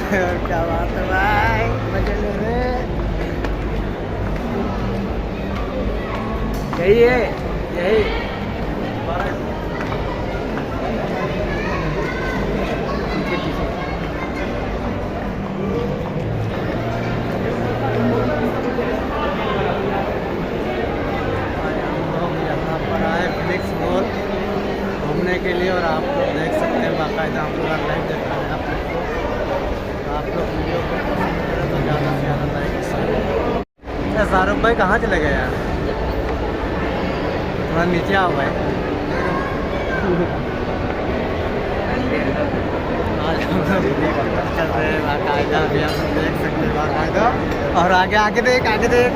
क्या बात है भाई, मजे ले रहे। यही है, यही पीछे पीछे। यहाँ पर आए फिनिक्स मॉल घूमने के लिए, और आप लोग देख सकते हैं बाकायदा हम पूरा लाइव देख रहे हैं आप लोग को। तो आप लोग वीडियो को पसंद करें तो ज़्यादा से ज़्यादा लाइक। अच्छा शाहरुख भाई कहाँ चले गए यार, थोड़ा नीचे आओ भाई। आज हम लोग चल रहे हैं बाकायदा, अभी आप लोग देख सकते हैं बाकायदा। और आगे आगे देख, आगे देख,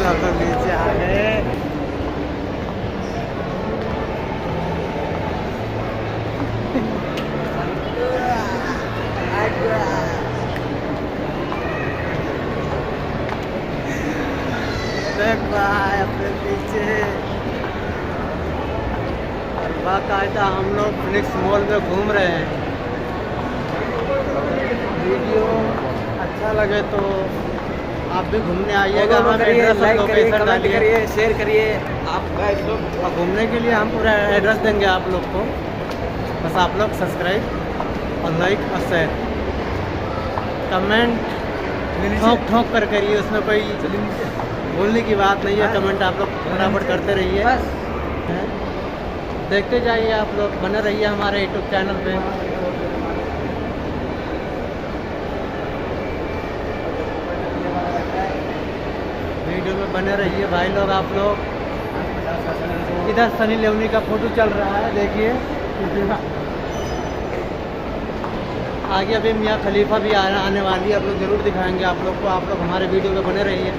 हम लोग नीचे आ गए। देख भाई अपने पीछे बाकायदा हम लोग फिनिक्स मॉल में घूम रहे हैं। वीडियो अच्छा लगे तो आप भी घूमने आइएगा, हम एड्रेस और लोकेशन डालिए, शेयर करिए आप लोग। और घूमने के लिए हम पूरा एड्रेस देंगे आप लोग को, बस आप लोग सब्सक्राइब और लाइक और शेयर, कमेंट ठोक ठोक कर करिए, उसमें कोई बोलने की बात नहीं है। कमेंट आप लोग फटाफट करते रहिए, देखते जाइए आप लोग, बने रहिए हमारे यूट्यूब चैनल पे। वीडियो में बने रहिए भाई लोग आप लोग। इधर सनी लियोनी का फोटो चल रहा है, देखिए। आगे अभी मियाँ खलीफा भी आने वाली है, आप लोग ज़रूर दिखाएंगे आप लोग को। आप लोग हमारे वीडियो में बने रहिए।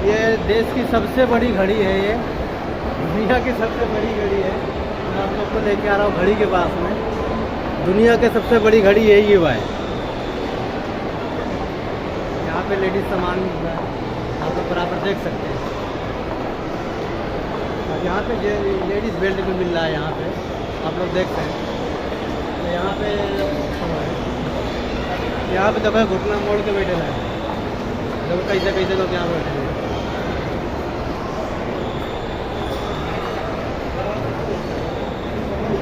ये देश की सबसे बड़ी घड़ी है, ये दुनिया की सबसे बड़ी घड़ी है। मैं आप लोग को लेके आ रहा हूँ घड़ी के पास में। दुनिया की सबसे बड़ी घड़ी है ये भाई। यहाँ पे लेडीज सामान मिल रहा है, आप लोग बराबर देख सकते हैं। और यहाँ पे लेडीज़ बेल्ट भी मिल रहा है, यहाँ पे आप लोग देखते हैं। तो यहाँ पे देखो घुटना मोड़ के बैठे हैं, देखो कैसे कैसे लोग यहाँ बैठे हैं।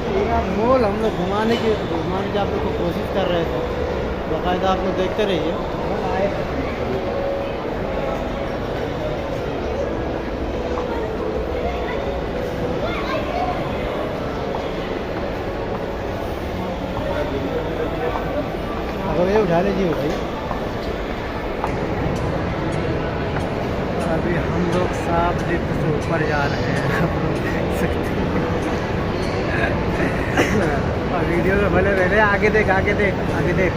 पूरा मॉल हम लोग घुमाने की आप लोग को कोशिश कर रहे थे, बाकायदा आप लोग देखते रहिए। अगर ये उठा लीजिए भाई। अभी हम लोग साफ लिफ्ट से ऊपर जा रहे हैं, आप लोग देख सकते हैं। और वीडियो में भले पहले आगे देख, आगे देख, आगे देख।